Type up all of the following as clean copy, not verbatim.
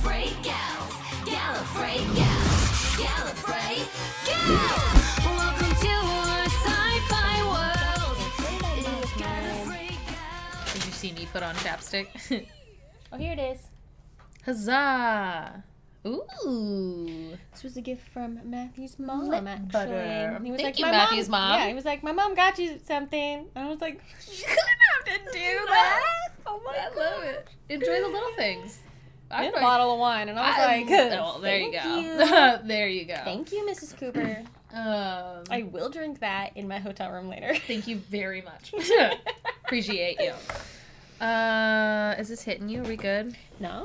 Gallifrey gals. Gallifrey gals. Gallifrey gals. Welcome to our sci-fi world. It's Gallifrey gals. Did you see me put on chapstick? Oh, here it is. Huzzah! Ooh. This was a gift from Matthew's mom, Lip actually. butter. He was Thank like, you, "My Matthew's mom." mom. Yeah, he was like, "My mom got you something." And I was like, "You couldn't have to do that." Oh my I god. love it. Enjoy the little things. And a bottle of wine, and I was like, oh, there you "Thank go. you." There you go. Thank you, Mrs. Cooper. I will drink that in my hotel room later. Thank you very much. Appreciate you. Is this hitting you? Are we good? No,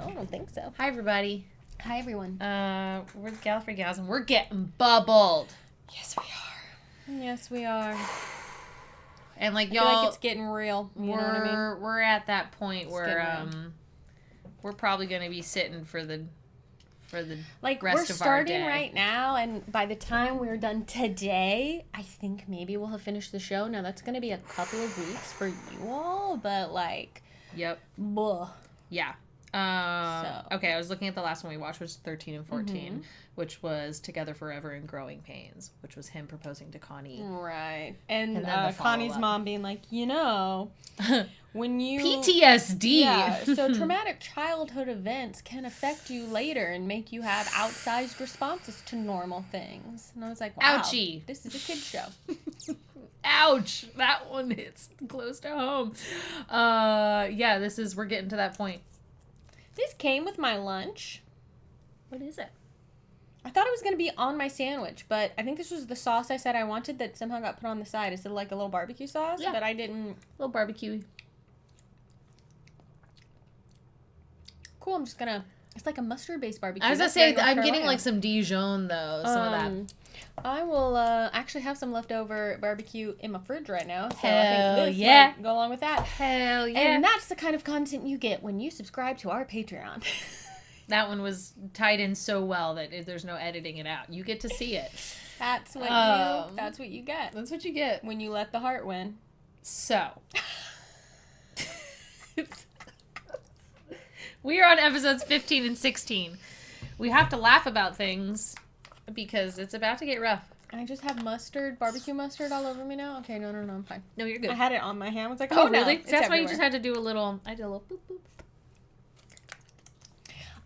I don't think so. Hi, everybody. Hi, everyone. We're the Gallifrey Gals, and we're getting bubbled. Yes, we are. Yes, we are. And like I feel y'all, like it's getting real. You know what I mean? we're at that point where getting we're probably gonna be sitting for the Like, rest we're of our starting day. right now, and by the time we're done today, I think maybe we'll have finished the show. Now, that's going to be a couple of weeks for you all, but, like, Yep. bleh. Yeah. So. Okay, I was looking at the last one we watched, which was 13 and 14, which was Together Forever and Growing Pains, which was him proposing to Connie. Right. And And then the Connie's follow-up. mom being like, when you... PTSD! Yeah, so traumatic childhood events can affect you later and make you have outsized responses to normal things. And I was like, wow. Ouchie. This is a kid's show. Ouch! That one hits close to home. Yeah, we're getting to that point. This came with my lunch. What is it? I thought it was going to be on my sandwich, but I think this was the sauce I said I wanted that somehow got put on the side. Is it like a little barbecue sauce? Yeah. But I didn't... little barbecue. Cool, I'm just going to... It's like a mustard-based barbecue. I was gonna That's say, very North I'm getting Carolina. like some Dijon though, some of that. I will actually have some leftover barbecue in my fridge right now. So I Hell think this yeah. might go along with that. Hell yeah. And that's the kind of content you get when you subscribe to our Patreon. That one was tied in so well that there's no editing it out. You get to see it. That's what you get That's what you get. when you let the heart win. So. We are on episodes 15 and 16. We have to laugh about things because it's about to get rough. I just have barbecue mustard all over me now. Okay, no, I'm fine. No, you're good. I had it on my hand. I was like, Oh, no, really? it's That's why you everywhere. just had to do a little... I did a little boop,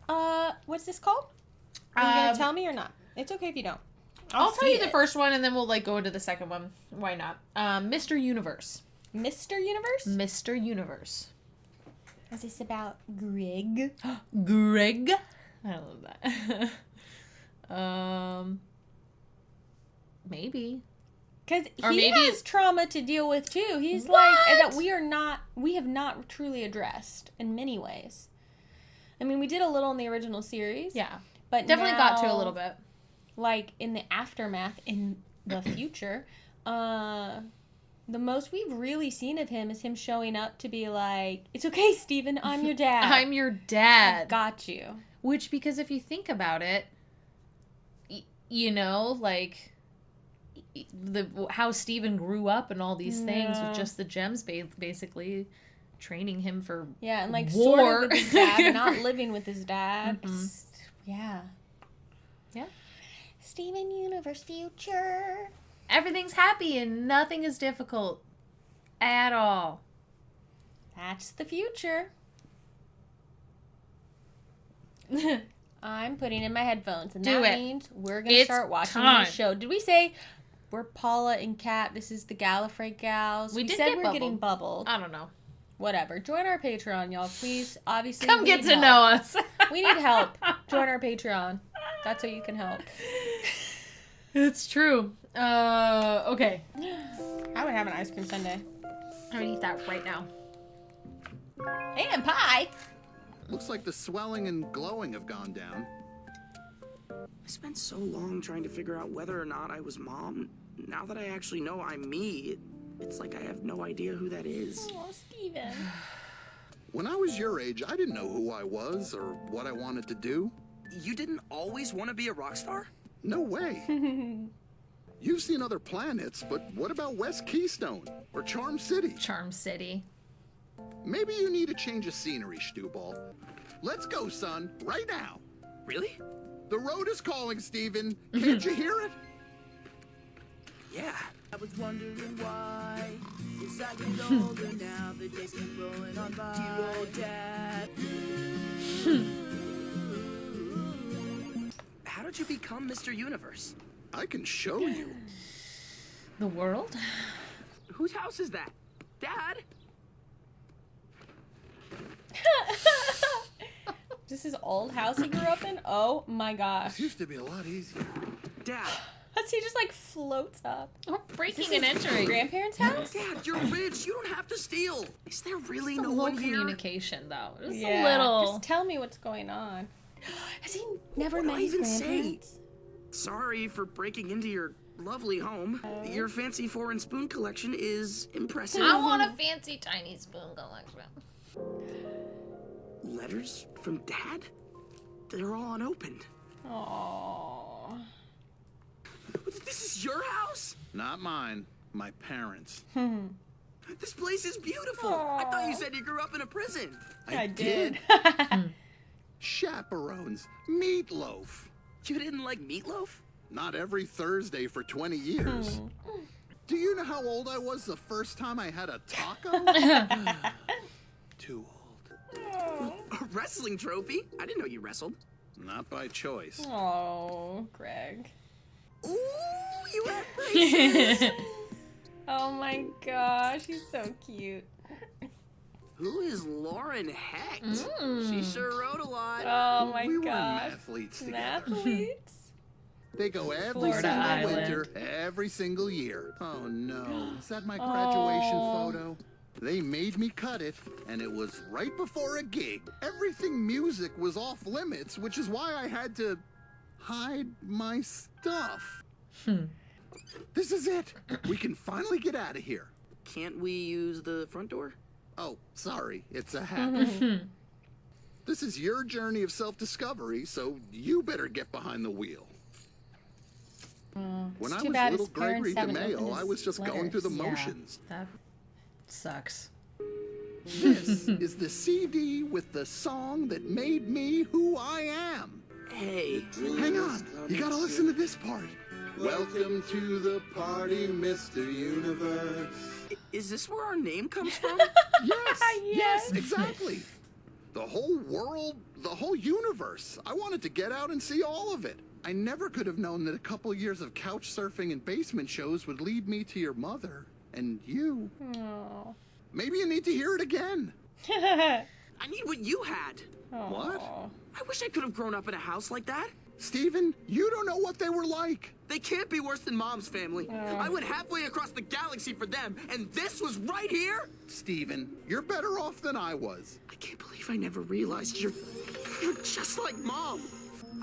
boop. What's this called? Are you gonna tell me or not? It's okay if you don't. I'll tell see you the it. first one, and then we'll go into the second one. Why not? Mr. Universe. Mr. Universe? Mr. Universe. Is this about Greg? Greg. I love that. Maybe. Because Or he maybe has trauma to deal with too. He's What? like that we have not truly addressed in many ways. I mean, we did a little in the original series. Yeah. But Definitely got to a now, little bit. Like in the aftermath in the future, the most we've really seen of him is him showing up to be like, "It's okay, Steven, I'm your dad. I'm your I dad." got you." Which, because if you think about it, you know, like how Steven grew up and all these things with just the gems basically training him for Yeah, and like war. sort of with his dad, but not living with his dad. Yeah. Yeah. Steven Universe future. Everything's happy and nothing is difficult at all. That's the future. I'm putting in my headphones, and Do that it. means we're gonna It's start watching time. the show. Did we say we're Paula and Kat? This is the Gallifrey Gals. We did said get we're getting bubbled. I don't know. Whatever. Join our Patreon, y'all. Please, obviously, Come we get need to help. know us. We need help. Join our Patreon. That's how you can help. It's true. Okay. I would have an ice cream sundae. I'm gonna eat that right now. And pie. Looks like the swelling and glowing have gone down. I spent so long trying to figure out whether or not I was mom. Now that I actually know I'm me, it's like I have no idea who that is. Oh, Steven. When I was your age, I didn't know who I was or what I wanted to do. You didn't always want to be a rock star? No way. You've seen other planets, but what about West Keystone or Charm City? Charm City. Maybe you need a change of scenery, Stewball. Let's go, son. Right now. Really? The road is calling, Steven. Can't you hear it? Yeah. I was wondering why. As I get older now, the days keep rolling on by. Dear old dad. How did you become Mr. Universe? I can show you. The world? Whose house is that? Dad? This is his old house he grew up in? Oh my gosh. This used to be a lot easier. Dad. He just like floats up. Oh, breaking and entering. Grandparents' house? Dad, you're rich. You don't have to steal. Is there really It's a no low one here? communication, though. Just Yeah. a little. Just tell me what's going on. Has he never What do met I his even say? grandparents? Sorry for breaking into your lovely home. Your fancy fork and spoon collection is impressive. I want a fancy tiny spoon collection. Letters from Dad? They're all unopened. Aww. This is your house? Not mine. My parents. This place is beautiful. I thought you said you grew up in a prison. I did. Chaperones. Meatloaf. You didn't like meatloaf? Not every Thursday for 20 years. Do you know how old I was the first time I had a taco? Too old. A wrestling trophy? I didn't know you wrestled. Not by choice. Oh, Greg. Ooh, you had braces. Oh my gosh, he's so cute. Who is Lauren Hecht? She sure wrote a lot. Oh my We were gosh. athletes together. Athletes? They go every Florida single Island. winter, every single year. Oh no, is that my graduation photo? They made me cut it, and it was right before a gig. Everything music was off limits, which is why I had to hide my stuff. This is it. We can finally get out of here. Can't we use the front door? Oh, sorry, it's a habit. This is your journey of self-discovery, so you better get behind the wheel. When I too was bad little his parents Gregory haven't DeMeo, opened I his was just going through the letters. motions. That sucks. This is the CD with the song that made me who I am. Hey. Hang on, you gotta listen to this part. Welcome to the party, Mr. Universe. Is this where our name comes from? Yes, exactly. The whole world, the whole universe. I wanted to get out and see all of it. I never could have known that a couple years of couch surfing and basement shows would lead me to your mother and you. Oh. Maybe you need to hear it again. I need what you had. What? I wish I could have grown up in a house like that. Steven, you don't know what they were like. They can't be worse than Mom's family. I went halfway across the galaxy for them, and this was right here? Steven, you're better off than I was. I can't believe I never realized you're just like Mom.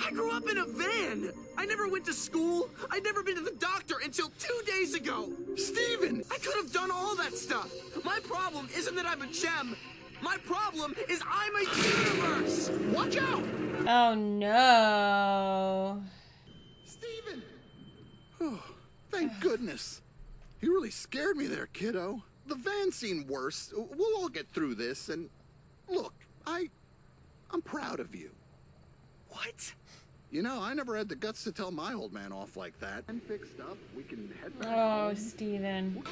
I grew up in a van. I never went to school. I'd never been to the doctor until 2 days ago. Steven! I could have done all that stuff. My problem isn't that I'm a gem. My problem is I'm a universe. Watch out! Oh no. Steven! Oh, thank goodness. You really scared me there, kiddo. The van seemed worse. We'll all get through this, and look, I'm proud of you. What? You know, I never had the guts to tell my old man off like that. I'm fixed up. We can head back Oh, home. Steven.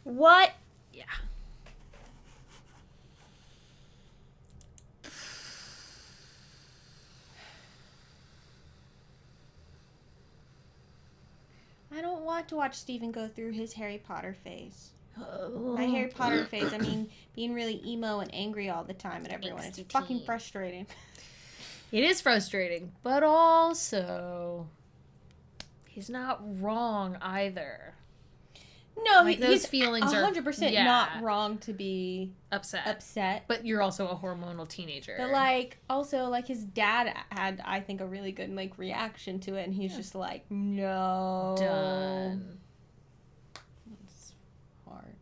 What? Yeah. I don't want to watch Steven go through his Harry Potter phase. By Harry Potter phase, I mean being really emo and angry all the time at everyone. It's Angsty fucking teen. frustrating. It is frustrating, but also he's not wrong either. No, Like, those he's feelings are 100% yeah, not wrong to be upset. upset. But you're also a hormonal teenager. But like, also like his dad had, I think, a really good like reaction to it, and he's just like, no, done. It's hard.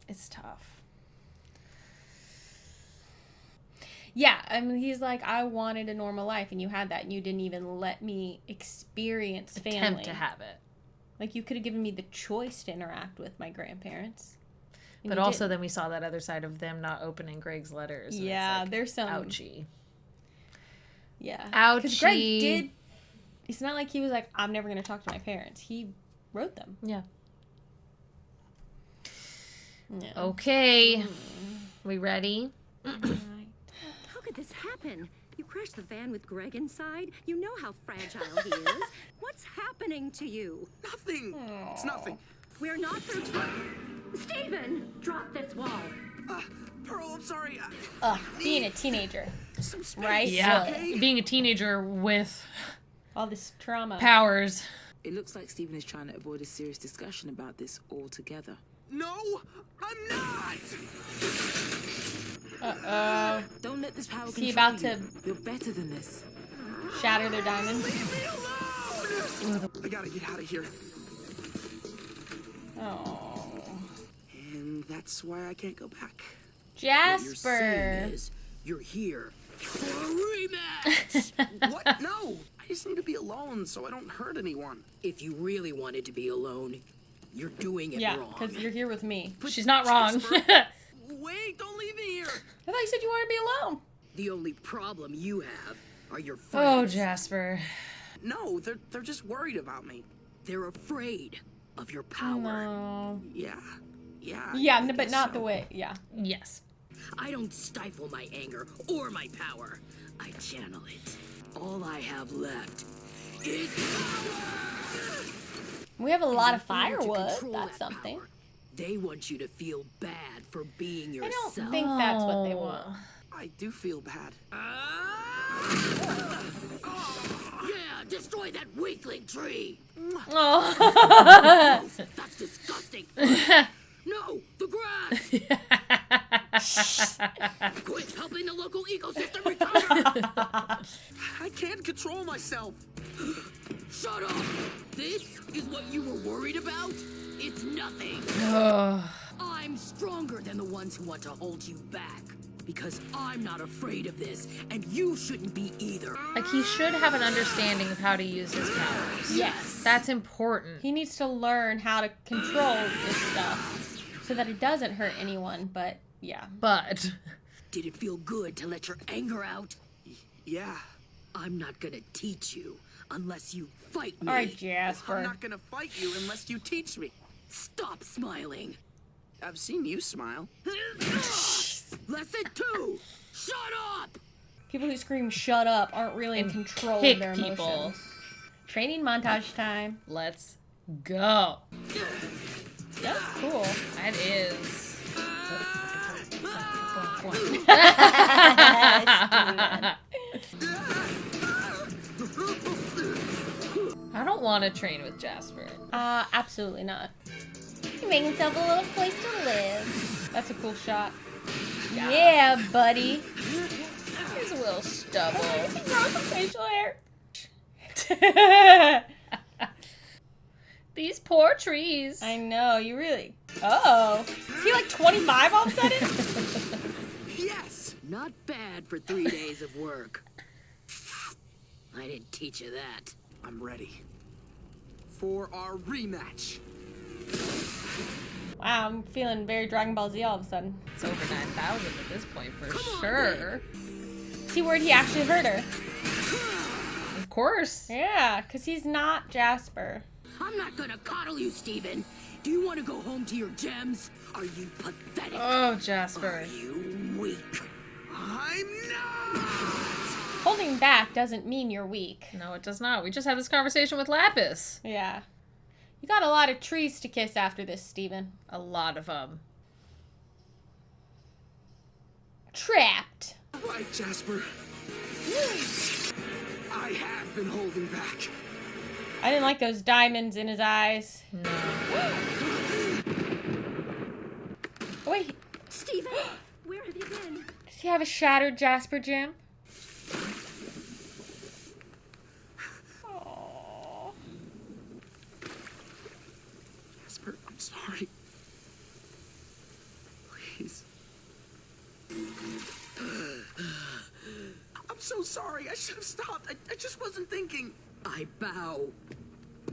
It's tough. Yeah, I mean, he's like, I wanted a normal life, and you had that, and you didn't even let me experience family. Attempt to have it. Like, you could have given me the choice to interact with my grandparents. And But you also didn't. then we saw that other side of them not opening Greg's letters. And Yeah, it's like, there's some... ouchie. Yeah. Ouchie. Because Greg did... It's not like he was like, I'm never going to talk to my parents. He wrote them. Yeah. Yeah. Okay. We ready? How could this happen? You crashed the van with Greg inside? You know how fragile he is. What's happening to you? Nothing. It's nothing. We're not through. Stephen, drop this wall. Pearl, I'm sorry. Being a teenager. Some space. Right? Yeah. Okay? Being a teenager with All this trauma. powers. It looks like Stephen is trying to avoid a serious discussion about this altogether. No, I'm not. Uh-oh. Don't let this power Is he control about you. to- You're better than this. Shatter their diamonds. Leave me alone. I gotta get out of here. Oh. And that's why I can't go back. What you're Jasper. saying is, you're here for a rematch. What? No. I just need to be alone so I don't hurt anyone. If you really wanted to be alone, you're doing it Yeah, wrong. because you're here with me. She's not wrong. Wait, don't leave me here. I thought you said you wanted to be alone. The only problem you have are your Oh, friends. Jasper. No, they're just worried about me. They're afraid of your power. No. Yeah. Yeah. Yeah, I but guess not so. the way. Yeah. Yes. I don't stifle my anger or my power. I channel it. All I have left is power. We have a lot of In order to firewood. control That's that something. power, they want you to feel bad for being I yourself. don't think that's what they Oh. want. I do feel bad. Yeah, destroy that weakling tree. Oh. That's disgusting. No, the grass. Quit helping the local ecosystem recover. I can't control myself. Shut up. This is what you were worried about? It's nothing. Oh. I'm stronger than the ones who want to hold you back. Because I'm not afraid of this, and you shouldn't be either. Like, he should have an understanding of how to use his powers. Yes. That's important. He needs to learn how to control this stuff so that it doesn't hurt anyone, but yeah. But Did it feel good to let your anger out? Yeah. I'm not gonna teach you unless you fight me. All right, I'm Jasper. not gonna fight you unless you teach me. Stop smiling. I've seen you smile. Lesson 2. Shut up. People who scream "shut up" aren't really in control pick of their people. emotions. Training montage time. let's go. That's cool. That is. I don't want to train with Jasper. Absolutely not. You're making yourself a little place to live. That's a cool shot. Yeah, buddy. He's a little stubble. Grow some facial hair. These poor trees. I know, you really... Oh. Is he like 25 all of a sudden? Yes. Not bad for 3 days of work. I didn't teach you that. I'm ready for our rematch. Wow, I'm feeling very Dragon Ball Z all of a sudden. It's over 9,000 at this point for Come on, sure. See, where'd he actually hurt her? Of course. Yeah, because he's not Jasper. I'm not gonna coddle you, Stephen. Do you want to go home to your gems? Are you pathetic? Oh, Are Jasper. you weak? I'm not. Holding back doesn't mean you're weak. No, it does not. We just had this conversation with Lapis. Yeah. You got a lot of trees to kiss after this, Steven. A lot of them. Trapped. Right, Jasper. I have been holding back. I didn't like those diamonds in his eyes. No. Oh, wait, Stephen, where have you been? does he have a shattered Jasper gem? Aww. Jasper, I'm sorry. Please. so sorry. I should have stopped. I just wasn't thinking. I bow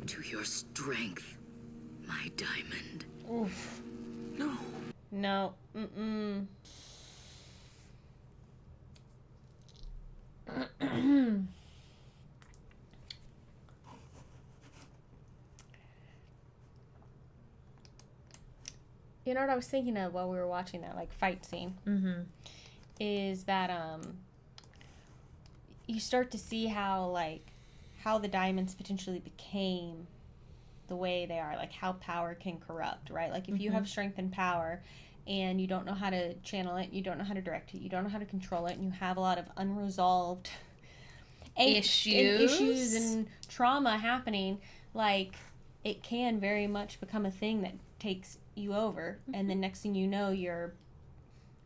to your strength, my diamond. Oof. No. No. Mm-mm. You know what I was thinking of while we were watching that, like, fight scene? Mm-hmm. Is that, you start to see how the diamonds potentially became the way they are, like how power can corrupt, right? Like if you have strength and power and you don't know how to channel it, you don't know how to direct it, you don't know how to control it, and you have a lot of unresolved issues and trauma happening, like it can very much become a thing that takes you over, and the next thing you know, you're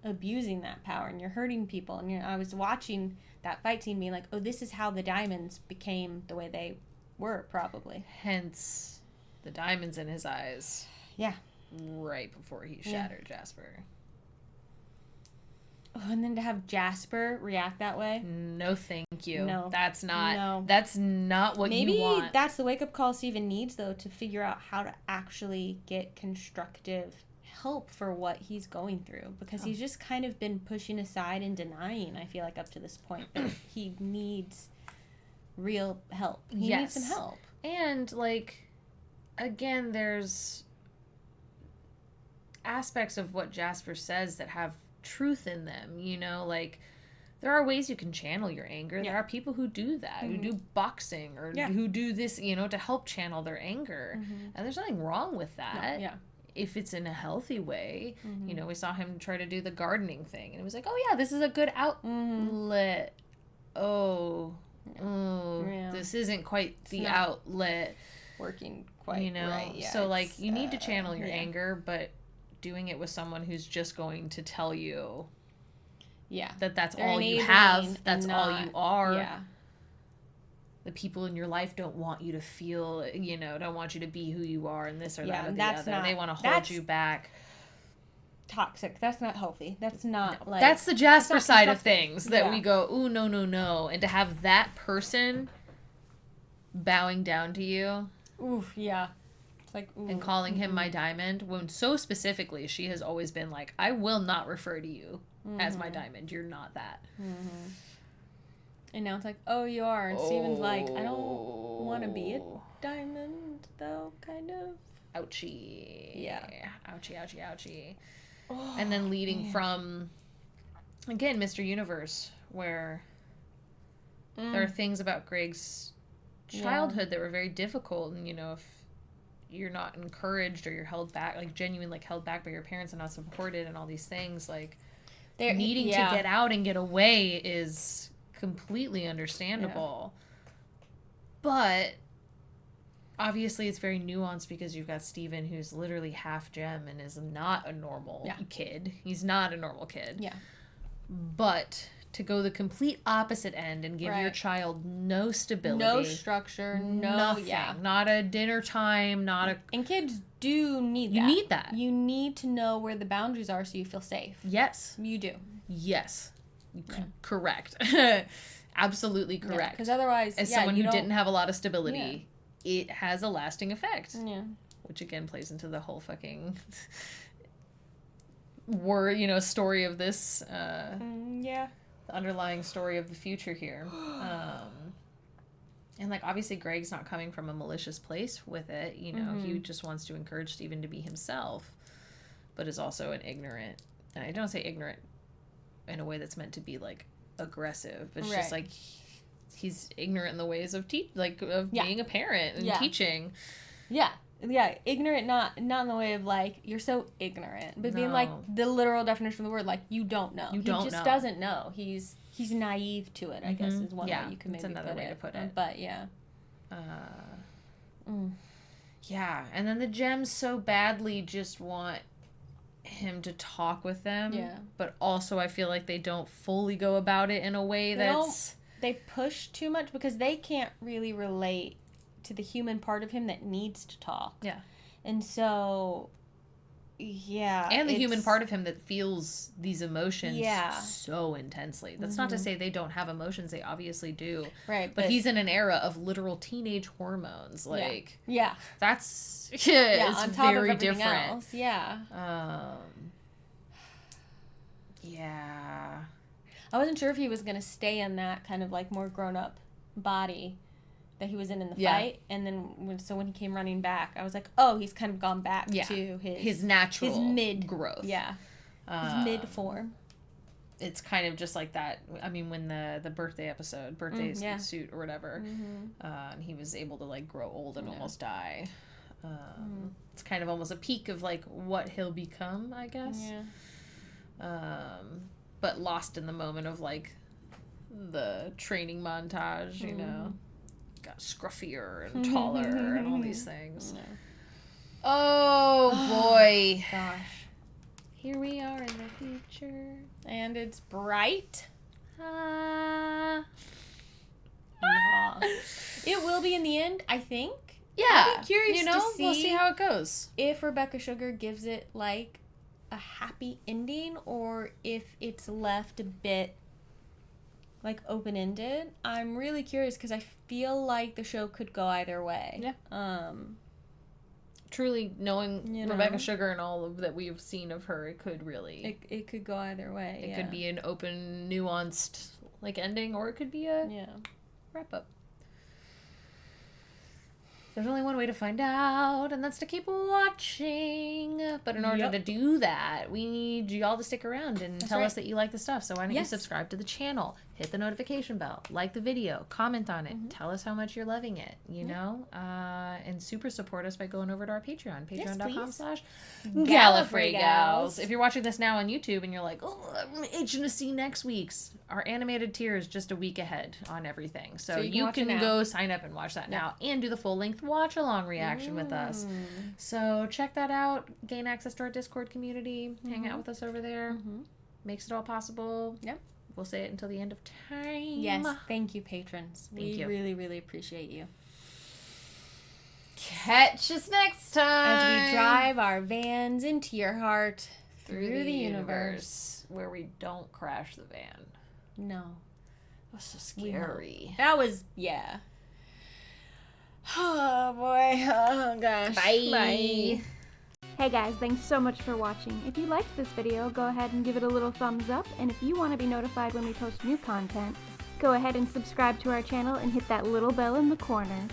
abusing that power and you're hurting people. And I was watching that fight scene being like, oh, this is how the diamonds became the way they were, probably. Hence the diamonds in his eyes. Yeah. Right before he shattered Jasper. Oh, and then to have Jasper react that way. No, thank you. No. That's not. No. That's not what Maybe you want. that's the wake up call Steven needs, though, to figure out how to actually get constructive help for what he's going through, because he's just kind of been pushing aside and denying, I feel like, up to this point, that he needs real help. He needs some help. And like, again, there's aspects of what Jasper says that have truth in them, you know, like there are ways you can channel your anger. There are people who do that, who do boxing or who do this, you know, to help channel their anger. And there's nothing wrong with that. No, if it's in a healthy way. You know, we saw him try to do the gardening thing and it was like, oh yeah, this is a good outlet. This isn't quite the outlet Working quite, you know, right. Yeah, so like you need to channel your anger, but doing it with someone who's just going to tell you that that's they're all you have, enabling that's and all not- you are. Yeah. The people in your life don't want you to feel, you know, don't want you to be who you are and this or that or the that's other. not- They want to hold that's you back. Toxic. That's not healthy. That's not like... That's the Jasper not side of constructive. things that we go, ooh, no, no, no. And to have that person bowing down to you Oof, yeah. It's like, ooh, and calling him my diamond, when so specifically she has always been like, I will not refer to you as my diamond. You're not that. And now it's like, oh, you are. And Steven's like, I don't want to be a diamond, though, kind of. Ouchie. Yeah. Ouchie, ouchie, ouchie. And then leading from, again, Mr. Universe, where there are things about Greg's childhood that were very difficult. And, you know, if you're not encouraged or you're held back, like genuinely like held back by your parents and not supported and all these things, like needing to get out and get away is completely understandable. But obviously it's very nuanced because you've got Steven, who's literally half gem and is not a normal kid. He's not a normal kid. Yeah. But to go the complete opposite end and give your child no stability, no structure, nothing, not a dinner time, not a... And kids do need that. You need that. You need to know where the boundaries are so you feel safe. Yes. You do. Yes. Correct. Absolutely correct. Because otherwise, as someone who didn't have a lot of stability, it has a lasting effect. Yeah. Which again plays into the whole fucking story of this. The underlying story of the future here. And like obviously Greg's not coming from a malicious place with it. You know, he just wants to encourage Steven to be himself, but is also an ignorant. And I don't say ignorant in a way that's meant to be like aggressive. It's just like he's ignorant in the ways of being a parent and teaching. Yeah, ignorant, not in the way of like you're so ignorant, but being like the literal definition of the word, like you don't know. He just doesn't know. He's naive to it, I guess, is one way you can maybe another way to put it. But yeah. Yeah, and then the gems so badly just want him to talk with them. Yeah. But also I feel like they don't fully go about it in a way they push too much because they can't really relate to the human part of him that needs to talk. Yeah. And so Yeah. And the human it's- part of him that feels these emotions Yeah. so intensely. That's not to say they don't have emotions. They obviously do. Right. But he's in an era of literal teenage hormones. Yeah. Like, Yeah. that's Yeah. it's On top very of everything different. else. Yeah. Yeah. I wasn't sure if he was gonna stay in that kind of like more grown up body that he was in the Yeah. fight, and then when he came running back, I was like, oh, he's kind of gone back Yeah. to His natural his mid growth. Yeah. His mid form. It's kind of just like that. I mean, when the birthday yeah. suit or whatever, and he was able to like grow old and almost die. It's kind of almost a peak of like what he'll become, I guess. Yeah. But lost in the moment of like the training montage, you know, got scruffier and taller and all these things. Yeah. Oh boy. Gosh. Here we are in the future. And it's bright. Ah. Nah. It will be in the end, I think. Yeah. I'll be curious you know, to we'll see see how it goes. if Rebecca Sugar gives it like a happy ending or if it's left a bit like open-ended. I'm really curious because I feel like the show could go either way. Yeah. Truly knowing You know? Rebecca Sugar and all of that we've seen of her, it could really It could go either way. it could be an open, nuanced like ending, or it could be a Yeah. wrap up. There's only one way to find out, and that's to keep watching. But in order Yep. to do that, we need y'all to stick around and tell right. us that you like the stuff. So why don't you Yes. subscribe to the channel, hit the notification bell, like the video, comment on it, tell us how much you're loving it, you know? And super support us by going over to our Patreon, Yes, patreon.com/Gallifrey Gals. If you're watching this now on YouTube and you're like, oh, I'm itching to see next week's, our animated tier is just a week ahead on everything. So you can you watch it can now. go sign up and watch that now and do the full-length watch-along reaction with us. So check that out. Gain access to our Discord community. Hang out with us over there. Makes it all possible. Yep. We'll say it until the end of time. Yes. Thank you, patrons. Thank you. We really, really appreciate you. Catch us next time. As we drive our vans into your heart through the universe where we don't crash the van. No. That's so We won't. scary. That was, yeah. Oh, boy. Oh, gosh. Bye. Hey guys, thanks so much for watching. If you liked this video, go ahead and give it a little thumbs up, and if you want to be notified when we post new content, go ahead and subscribe to our channel and hit that little bell in the corner.